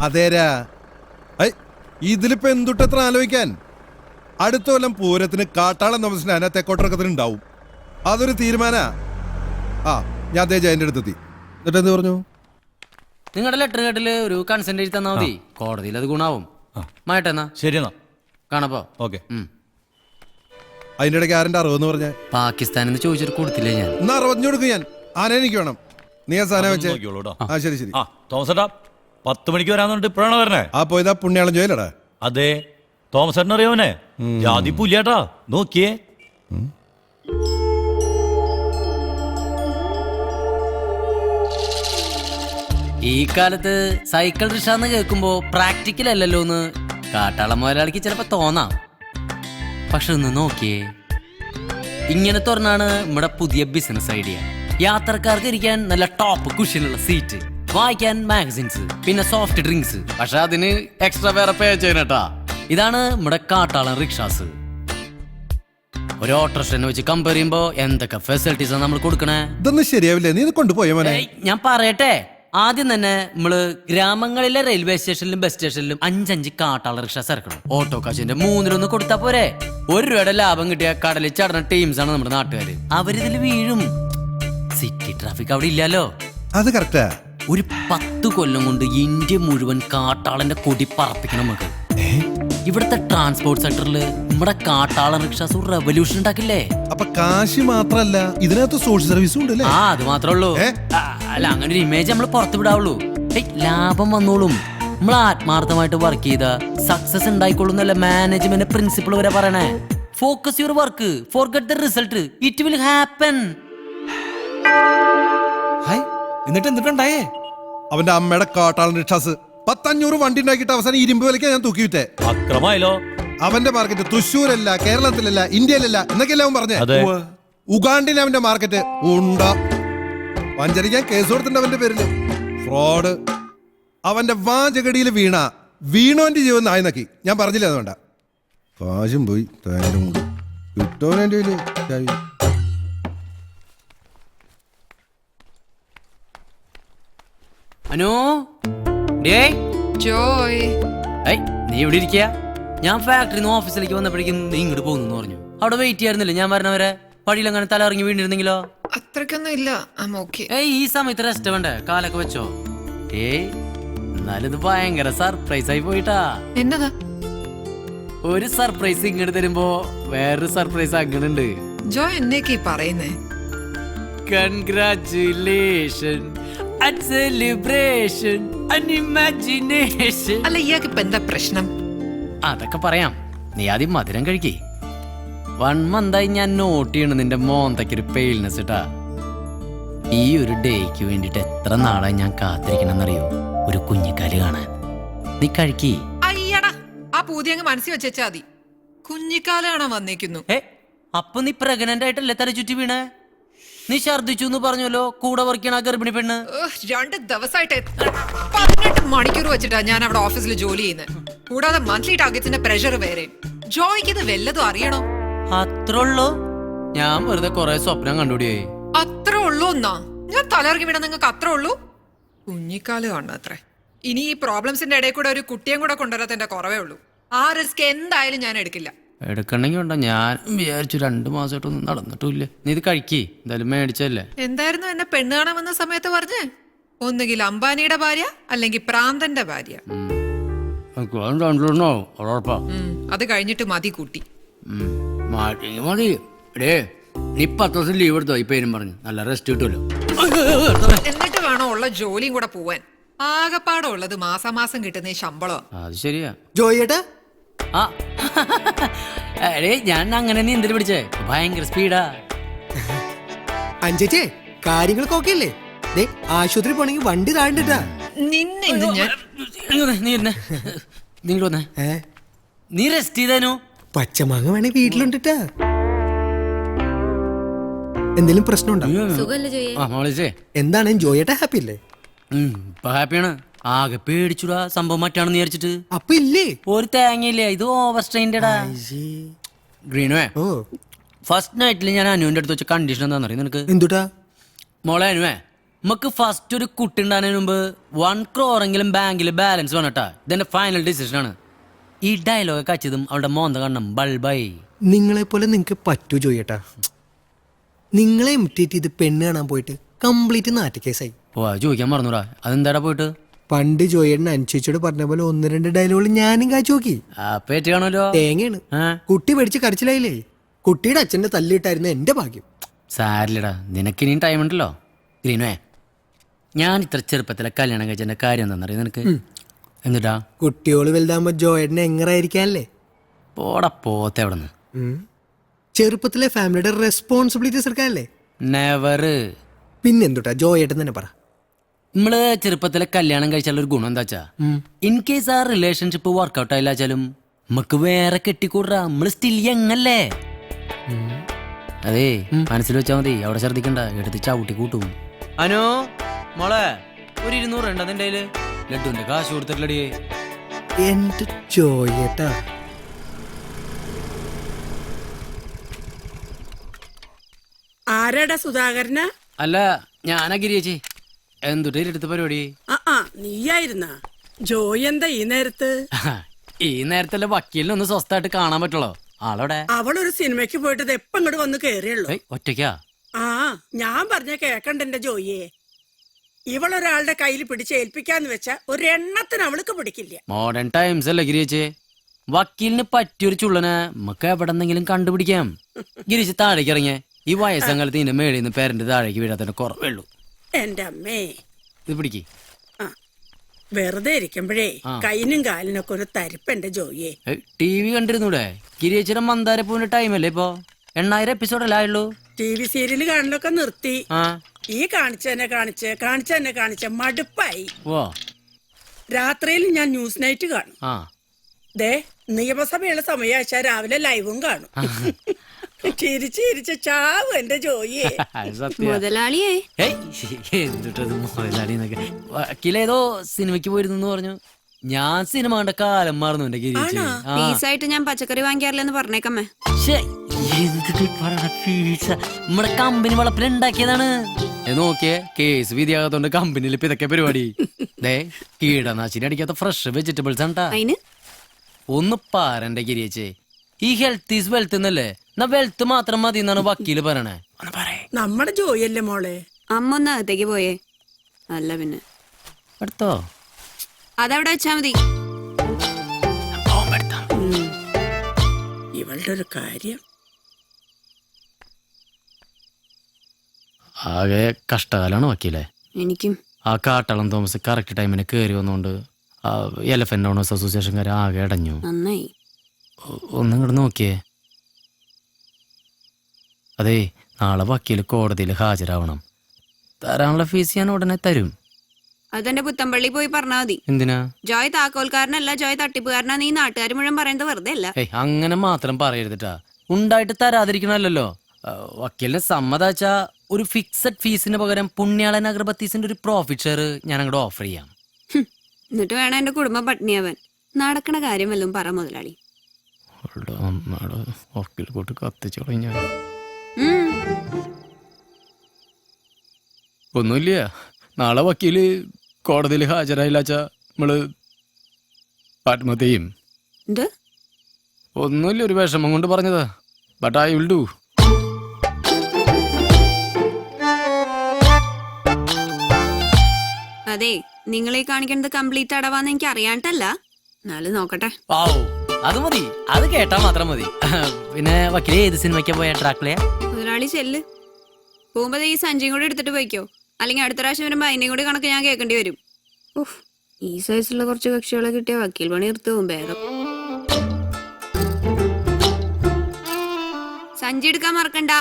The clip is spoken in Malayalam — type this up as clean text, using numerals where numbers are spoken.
അതേരാ. ഇതിലിപ്പോ എന്തുട്ടത്ര ആലോചിക്കാൻ? അടുത്ത കൊല്ലം പൂരത്തിന് കാട്ടാളം താമസിന് തെക്കോട്ടിറക്കത്തിന് ഉണ്ടാവും. അതൊരു തീരുമാന. ഞാൻ അതേ ജയന്റെ അടുത്തെത്തി. എന്നിട്ട് എന്ത് പറഞ്ഞു? നിങ്ങളുടെ ലെറ്റർ കേട്ടില് ഒരു കൺസെന്റ് എഴുതി തന്നാ മതി. കോടതിയിൽ അത് ഗുണാവും. മായിട്ടെന്നാ ശരി എന്നാ കാണപ്പോ. ഓക്കെ. അതിന്റെ ഇടയ്ക്ക് ആരന്റെ 60 പറഞ്ഞ പാകിസ്ഥാനിന്ന് ചോദിച്ചിട്ട് കൊടുത്തില്ലേ ഞാൻ? എന്നാ 60 കൊടുക്കും ഞാൻ. ആന എനിക്ക് വേണം. നീ ആ സാധനം വെച്ചേ. ശരി ശരി. തോമസ് 10 മണിക്ക് വരാന്നിട്ട് ഇപ്പഴാണ് വരണേ. പോയതാ പുണ്യാളം ജോയിലടാ. അതെ, തോമസ് അറിയാവനെ ജാതി പുല്ലാട്ടാ. നോക്കിയേ. ഈ കാലത്ത് സൈക്കിൾ റിക്ഷാന്ന് കേൾക്കുമ്പോ പ്രാക്ടിക്കൽ അല്ലല്ലോ എന്ന് കാട്ടാളം മുതലാളിക്ക് ചിലപ്പോ തോന്നാം. പക്ഷെ ഒന്ന് നോക്കിയേ, ഇങ്ങനത്തെ ഒരെണ്ണാണ് നമ്മുടെ പുതിയ ബിസിനസ് ഐഡിയ. യാത്രക്കാർക്ക് ഇരിക്കാൻ നല്ല ടോപ്പ് കുഷ്യനുള്ള സീറ്റ്, വായിക്കാൻ മാഗസിൻസ്, പിന്നെ സോഫ്റ്റ് ഡ്രിങ്ക്സ്. പക്ഷെ അതിന് എക്സ്ട്രാ വേറെ പേ ചെയ്യണട്ടാ. ഇതാണ് നമ്മുടെ കാട്ടാളൻ റിക്ഷാസ്. ഒരു ഓട്ടോറിക്ഷനെ വെച്ച് കമ്പയർ ചെയ്യുമ്പോ എന്തൊക്കെ ഫെസിലിറ്റീസാണ് നമ്മൾ കൊടുക്കണേ. ഇതൊന്നും ശരിയാവില്ലേ? നീ ഇത് കൊണ്ടുപോയ മോനെ. ഞാൻ പറയട്ടെ, ആദ്യം തന്നെ നമ്മള് ഗ്രാമങ്ങളിലെ റെയിൽവേ സ്റ്റേഷനിലും ബസ് സ്റ്റേഷനിലും 5 കാട്ടാള റിക്ഷാസ് ഇറക്കണം. ഓട്ടോ കാശിന്റെ 3 കൊടുത്താ പോരെ. 1 രൂപയുടെ ലാഭം കിട്ടിയ കടലിൽ ചടന്ന ടീംസാണ് നമ്മുടെ നാട്ടുകാര്. അവരിതിൽ വീഴും. സിറ്റി ട്രാഫിക് അവിടെ ഇല്ലല്ലോ. അത് കറക്റ്റാ. ഒരു 10 കൊല്ലം കൊണ്ട് ഇന്ത്യ മുഴുവൻ കാട്ടാളന്റെ കൊടി പറപ്പിക്കണം നമുക്ക്. ഇവിടുത്തെ ട്രാൻസ്പോർട്ട് സെക്ടറിൽ നമ്മുടെ കാട്ടാളൻ റിക്ഷാസ് ഒരു റെവല്യൂഷൻ ഉണ്ടാക്കില്ലേ. അപ്പൊ കാശി മാത്രല്ല, ഇതിനകത്ത് സോഷ്യൽ സർവീസും ഉണ്ട്. അത് മാത്രമേ ഉള്ളൂ. അല്ല, അങ്ങനെ ഒരു ഇമേജ് നമ്മൾ പുറത്തു വിടാവുള്ളൂ. ലാഭം വന്നോളും. നമ്മൾ ആത്മാർത്ഥമായിട്ട് വർക്ക് ചെയ്ത സക്സസ് ഉണ്ടായിക്കൊള്ളുന്നല്ല മാനേജ്മെന്റ് പ്രിൻസിപ്പിൾ വരെ പറയണേ. Focus your work, forget the result, it will happen. എന്നിട്ട് എന്തിട്ടുണ്ടായേ? അവന്റെ അമ്മയുടെ കാട്ടാളൻ റിക്ഷാസ് 500 വണ്ടി ഉണ്ടാക്കിയിട്ട് അവസാനം ഇരുമ്പ് വിലയ്ക്ക് ഞാൻ തൂക്കി വിറ്റേ. അക്രമായല്ലോ. അവന്റെ മാർക്കറ്റ് തൃശ്ശൂരല്ല, കേരളത്തിലല്ല, ഇന്ത്യയിലല്ല എന്നൊക്കെയല്ല അവൻ പറഞ്ഞേ. ഉഗാണ്ടിൽ അവന്റെ മാർക്കറ്റ് ഉണ്ട. വഞ്ചരിക്കാൻ കേസ് കൊടുത്തിട്ടുണ്ട് അവന്റെ പേരില്. ഫ്രോഡ്. അവന്റെ വാചകടിയിൽ വീണോന്റെ ജീവൻ നായി നക്കി. ഞാൻ പറഞ്ഞില്ല അതുകൊണ്ട. കാശും പോയി തേനും കൂടി കിട്ടോനെ. അനു, ജോയ്, നീ ഇവിടെ ഇരിക്കുക. ഞാൻ ഫാക്ടറിന്ന് ഓഫീസിലേക്ക് വന്നപ്പോഴേക്കും നീ ഇങ്ങോട്ട് പോകുന്നു പറഞ്ഞു. അവിടെ വെയിറ്റ് ചെയ്യാറുന്നില്ല ഞാൻ പറഞ്ഞവരെ? പടിയിലങ്ങനെ തല ഇറങ്ങി വീണിരുന്നെങ്കിലോ? അത്രക്കൊന്നും ഇല്ല. ഈ സമയത്ത് റെസ്റ്റ് വേണ്ടേ? കാലൊക്കെ വെച്ചോ? എന്നാലും ഇത് ഭയങ്കര സർപ്രൈസ് ആയി പോയിട്ടാ. എന്നതാ? ഒരു സർപ്രൈസ് ഇങ്ങോട്ട് തരുമ്പോ വേറൊരു സർപ്രൈസ് അങ്ങനുണ്ട്. ജോയ് എന്നേക്ക് പറയുന്നേ? Congratulation, celebration, imagination. അല്ല, ഇയാൾക്ക് ഇപ്പൊ എന്താ പ്രശ്നം? അതൊക്കെ പറയാം. നീ ആദ്യം മധുരം കഴിക്കേ. 1 മന്തായി ഞാൻ നോട്ട് ചെയ്യണ നിന്റെ മോന്തയ്ക്കൊരു പെയിൽനെസ് ഇട്ടാ. ഈ ഒരു ഡേക്ക് വേണ്ടിട്ട് എത്ര നാളായി ഞാൻ കാത്തിരിക്കണമെന്നറിയോ? ഒരു കുഞ്ഞിക്കാല് കാണാൻ. നീ കഴിക്കേ. അയ്യടാ, ആ പൂതി അങ്ങ് മനസ്സിൽ വെച്ചാ മതി. കുഞ്ഞിക്കാല് കാണാൻ വന്നേക്കുന്നു. അപ്പൊ നീ പ്രഗ്നന്റ് ആയിട്ടല്ലേ തല ചുറ്റി വീണേ? നീ ഛർദിച്ചു എന്ന് പറഞ്ഞല്ലോ കൂടെ വർക്കണ ഗർഭിണി പെണ്ണ്. 2 ദിവസമായിട്ട് 18 മണിക്കൂർ വെച്ചിട്ടാ ഞാൻ അവിടെ ഓഫീസിൽ ജോലി ചെയ്യുന്നത്. കൂടാതെ മന്ത്ലി ടാർഗറ്റ്സിന്റെ പ്രഷർ വേറെ. ജോയ്ക്ക് ഇത് വല്ലതും അറിയണോ? അത്രയുള്ളൂ? ഞാൻ വെറുതെ കൊറേ സ്വപ്നം കണ്ടുപിടിയായി. അത്ര ഉള്ളൂ എന്നാ? ഞാൻ തലയിറങ്ങി വീണ നിങ്ങൾക്ക് അത്ര ഉള്ളൂ? കുഞ്ഞിക്കാല് കാണാത്രേ. ഇനി ഈ പ്രോബ്ലംസിന്റെ ഇടയിൽ കൂടെ ഒരു കുട്ടിയും കൂടെ കൊണ്ടുവരാത്തതിന്റെ കുറവേ ഉള്ളൂ. ആ റിസ്ക് എന്തായാലും ഞാൻ എടുക്കില്ല. എടുക്കണ്ടെങ്കിൽ ഉണ്ടോ? ഞാൻ വിചാരിച്ചു 2 മാസമായിട്ടൊന്നും നടന്നിട്ടില്ല. നീ ഇത് കഴിക്കേ, എന്തായാലും മേടിച്ചല്ലേ. എന്തായിരുന്നു എന്നെ പെണ്ണ് കാണാൻ വന്ന സമയത്ത് പറഞ്ഞേ? ഒന്നുകിൽ അംബാനിയുടെ ഭാര്യ അല്ലെങ്കിൽ പ്രാന്തന്റെ ഭാര്യ. അത് കഴിഞ്ഞിട്ട് മതി കൂട്ടി. മതി. നീ 10 ദിവസം ലീവ് എടുത്തോ ഈ പേരും പറഞ്ഞു. നല്ല റെസ്റ്റ് കിട്ടുമല്ലോ. എന്നിട്ട് വേണോ ഉള്ള ജോലിയും കൂടെ പോവാൻ. ആകെപ്പാടം ഉള്ളത് മാസാമാസം കിട്ടുന്ന ശമ്പളം. അത് ശരിയാ. ജോയേട്ടാ, ഞാൻ അങ്ങനെ നീന്തൽ പിടിച്ചേ. ഭയങ്കര സ്പീഡാ. അഞ്ചേ കാര്യങ്ങളൊക്കെ ഓക്കെ അല്ലേ? ആശുപത്രി പോണെങ്കിൽ വണ്ടി താഴണ്ടിട്ടാ. നിന്നെ ഞാൻ നീ റെസ്റ്റ് ചെയ്തേനു. പച്ചമാങ്ങ വേണേ വീട്ടിലുണ്ടിട്ടാ. എന്തെങ്കിലും പ്രശ്നമുണ്ടോ? എന്താണ് ജോയേട്ടാ ഹാപ്പി അല്ലേ? ഹാപ്പിയാണ്. ആകെ പേടിച്ചുടാ. സംഭവം മറ്റാണെന്ന് വിചാരിച്ചിട്ട്. അപ്പൊ ഇല്ലേ ഒരു തേങ്ങയില്ലേ. ഇത് ഓവർ സ്ട്രെയിൻഡാ. ഗ്രീനുവേ, ഫസ്റ്റ് നൈറ്റിൽ ഞാൻ അനുവിന്റെ അടുത്ത് വെച്ച കണ്ടീഷൻ എന്താണെന്ന് അറിയാം നിനക്ക്? എന്തുട്ടാ? മോളെ അനുവേ, നമുക്ക് ഫസ്റ്റ് ഒരു കുട്ടി ഉണ്ടാകുന്നതിന് മുമ്പ് 1 crore ബാങ്കിൽ ബാലൻസ് വേണട്ടാ. ഇതെന്റെ ഫൈനൽ ഡിസിഷൻ ആണ്. ഈ ഡയലോഗ് കച്ചതും അവളുടെ മോന്ത കണ്ണം ബൾബായി. നിങ്ങളെ പോലെ നിങ്ങക്ക് പറ്റൂ ജോയേട്ടാ. നിങ്ങളെ ഇമിറ്റേറ്റ് ചെയ്ത് പെണ്ണ് കാണാൻ പോയിട്ട് കംപ്ലീറ്റ് നാറ്റക്കേസായി. ഓ അത് ചോദിക്കാൻ മറന്നൂടാ. അതെന്താടാ പോയിട്ട്? പണ്ട് ജോയേട്ടൻ അനുസരിച്ചോട് പറഞ്ഞ പോലെ 1-2 ഡയലോഗുകൾ ഞാനും കാച്ചു നോക്കി. പേറ്റ് കാണുമല്ലോ. തേങ്ങയാണ്. കുട്ടി പേടിച്ച് കരച്ചിലായില്ലേ. കുട്ടിയുടെ അച്ഛന്റെ തല്ലിട്ടായിരുന്നു എന്റെ ഭാഗ്യം. സാരില്ലടാ, നിനക്കിനിയും ടൈം ഉണ്ടല്ലോ. ഗ്രീനേ, ഞാൻ ഇത്ര ചെറുപ്പത്തിലെ കല്യാണം കഴിച്ചതിന്റെ കാര്യം എന്താണെന്നറിയാം നിനക്ക്? എന്നിട്ടാ കുട്ടിയോള് വലുതാകുമ്പോ ജോയേട്ടനെ എങ്ങനായിരിക്കാനല്ലേ. പോടാ പോത്തെ അവിടെ നിന്ന്. ചെറുപ്പത്തിലെ ഫാമിലിയുടെ റെസ്പോൺസിബിലിറ്റീസ് എടുക്കാനല്ലേ. നെവർ. പിന്നെന്തുട്ടാ ജോയേട്ടൻ തന്നെ പറ. നമ്മള് ചെറുപ്പത്തിലെ കല്യാണം കഴിച്ചാൽ ഒരു ഗുണം എന്താ വെച്ചാ, ഇൻ കേസ് ആ റിലേഷൻഷിപ്പ് വർക്ക്ഔട്ട് ആയില്ലാച്ചാലും നമുക്ക് വേറെ കെട്ടിക്കൂടാ. നമ്മള് സ്റ്റിൽ യങ്ങല്ലേ. അതേ മനസ്സിൽ വെച്ചാ മതി. അവിടെ ഛർദിക്കണ്ട, എടുത്ത് ചവിട്ടി കൂട്ടും. അനു മോളെ, ഒരു 200 ഉണ്ട് അതിന്റെ കയ്യില്. ലഡുവിന്റെ കാശ് കൊടുത്തിട്ടില്ലടിയേ. എന്റെ ജോയേട്ടാ. ആരാടാ സുധാകരന? അല്ല, ഞാനാ ഗിരിയേച്ചി. എന്തുട്ട് എടുത്ത പരിപാടി? നീയായിരുന്ന ജോയി എന്താ ഈ നേരത്ത്? ഈ നേരത്തല്ലേ വക്കീലിനെ ഒന്ന് സ്വസ്ഥമായിട്ട് കാണാൻ പറ്റുള്ളൂ. ആളോടെ? അവളൊരു സിനിമയ്ക്ക് പോയിട്ട് എപ്പ ഇങ്ങോട്ട് വന്ന് കേറിയുള്ളൂ. ഒറ്റയ്ക്കാ? ഞാൻ പറഞ്ഞ കേക്കണ്ട എന്റെ ജോയിയെ. ഇവളൊരാളുടെ കയ്യിൽ പിടിച്ച് ഏൽപ്പിക്കാന്ന് വെച്ചാ ഒരു എണ്ണത്തിന് അവൾക്ക് പിടിക്കില്ല. മോഡേൺ ടൈംസ് അല്ലേ ഗിരിയേച്ചി. വക്കീലിന് പറ്റിയൊരു ചുള്ളനെ നമുക്ക് എവിടെന്നെങ്കിലും കണ്ടുപിടിക്കാം. ഗിരിച്ച് താഴേക്ക് ഇറങ്ങിയ ഈ വയസ്സങ്കാലത്ത് ഇതിന്റെ മേളിൽ നിന്ന് പേരന്റ് താഴേക്ക് വീഴാത്തന്നെ കുറവുള്ളൂ. എന്റെ അമ്മേ, ഇത് പിടിക്ക്. വെറുതെ ഇരിക്കുമ്പോഴേ കൈനും കാലിനൊക്കെ ഒരു തരിപ്പ് എന്റെ ജോയിയെ. TV കണ്ടിരുന്നൂടെ? ഗിരിയേച്ചിയുടെ മന്ദാരപ്പൂവിന്റെ ടൈമല്ലേ ഇപ്പൊ? 8000 എപ്പിസോഡല്ലേ ആയുള്ളൂ. TV സീരിയല് കാണലൊക്കെ നിർത്തി. ഈ കാണിച്ചെന്നെ കാണിച്ച മടുപ്പായി. രാത്രിയിൽ ഞാൻ ന്യൂസ് നൈറ്റ് കാണും. ദേ, നിയമസഭയുള്ള സമയമാച്ചാ രാവിലെ ലൈവും കാണും. ചിരിച്ച് ചാവും എന്റെ ജോയിയെ. മുതലാളിയേ, എന്തിട്ടത് മുതലാളി എന്നൊക്കെ. വക്കീലേതോ സിനിമയ്ക്ക് പോയിരുന്നു പറഞ്ഞു. ഞാൻ സിനിമ കണ്ട കാലം മാറുന്നു എന്റെ ഗിരിയേച്ചി. പീസായിട്ട് ഞാൻ പച്ചക്കറി വാങ്ങിക്കാറില്ലെന്ന് പറഞ്ഞേക്കമ്മേ. നമ്മുടെ കമ്പനി വളപ്പിലുണ്ടാക്കിയതാണ്. നോക്കിയേ, കേസ് വിധിയാകാത്തോണ്ട് കമ്പനിയിൽ ഇപ്പൊ ഇതൊക്കെ പരിപാടി. ദേ, കീടനാശിനി അടിക്കാത്ത ഫ്രഷ് വെജിറ്റബിൾസ് ആണ്ടാ. ഒന്ന് പാരന്റെ ഗിരിയേച്ചേ, ഈ ഹെൽത്ത് ഈസ് വെൽത്ത് എന്നല്ലേ? വെൽത്ത് മാത്രം മതി എന്നാണ് വക്കീല് പറയണേ. നമ്മുടെ ജോയിയല്ലേ മോളെ. അമ്മ ഒന്ന് അകത്തേക്ക് പോയേ. അല്ല പിന്നെ എടുത്തോ, അതവിടെ വെച്ചാ മതി. ഇവളുടെ ഒരു കാര്യം. ആകെ കഷ്ടകാലാണ് വക്കീലെ. എനിക്കും. ആ കാട്ടളം തോമസ് കറക്റ്റ് ടൈമിന് കയറി വന്നോണ്ട് എലഫന്റ് ഓണേഴ്സ് അസോസിയേഷൻകാർ ആകെ അടഞ്ഞു. നന്നായി. ഒന്നും ഇങ്ങോട്ട് നോക്കിയേ. അതേ, നാളെ വക്കീൽ കോടതിയിൽ ഹാജരാവണം. തരാനുള്ള ഫീസ് ഞാൻ ഉടനെ തരും. അതെന്റെ പുത്തമ്പള്ളി പോയി പറഞ്ഞാ മതി. എന്തിനാ? ജോയ് താക്കോൽക്കാരനല്ല, ജോയ് തട്ടിപ്പുകാരനാ. നീ നാട്ടുകാർ മുഴുവൻ പറയുന്നത് വെറുതെ അല്ല. അങ്ങനെ മാത്രം പറയരുതിട്ടാ. ഉണ്ടായിട്ട് തരാതിരിക്കണല്ലോ. വക്കീലിന് സമ്മതാച്ചാ ഒരു ഫിക്സഡ് ഫീസിന് പകരം പുണ്യാളൻ അഗർബത്തീസിന്റെ ഒരു പ്രോഫിറ്റ് ഷെയർ ഞാൻ അങ്ങോട്ട് ഓഫർ ചെയ്യാം. എന്നിട്ട് വേണം എന്റെ കുടുംബം പട്ടിണിയാവാൻ. നടക്കണ കാര്യം വല്ലതും പറ മുതലാളി. വക്കീൽ കൂട്ട് കത്തിച്ചു കഴിഞ്ഞ ഒന്നുമില്ല. നാളെ വക്കീല് കോടതിയിൽ ഹാജരായില്ലാച്ചാ നമ്മള് ആത്മഹത്യ ചെയ്യും. ഒന്നുമില്ല, ഒരു വിഷമം കൊണ്ട് പറഞ്ഞതാ. But I will do. അതെ, നിങ്ങളീ കാണിക്കുന്നത് കംപ്ലീറ്റ് അടവാന്ന് എനിക്ക് അറിയാണ്ടല്ല. എന്നാലും നോക്കട്ടെ. അത് മതി, അത് കേട്ടാ മാത്രം മതി. പിന്നെ വക്കീല് ഏത് സിനിമയ്ക്കാ പോയ? ഡ്രാക്കുളയാ? മുതലാളി ചെല്ല്. പോകുമ്പോ ഈ സഞ്ചിയും കൂടെ എടുത്തിട്ട് പോയിക്കോ. അല്ലെങ്കിൽ അടുത്ത പ്രാവശ്യം വരുമ്പോ അതിന്റെയും കൂടി കണക്ക് ഞാൻ കേൾക്കേണ്ടി വരും. ഈ സൈസുള്ള കുറച്ച് കക്ഷികളെ കിട്ടിയ വക്കീൽ പണി എടുത്തു പോകും വേഗം. സഞ്ചി എടുക്കാൻ മറക്കണ്ട.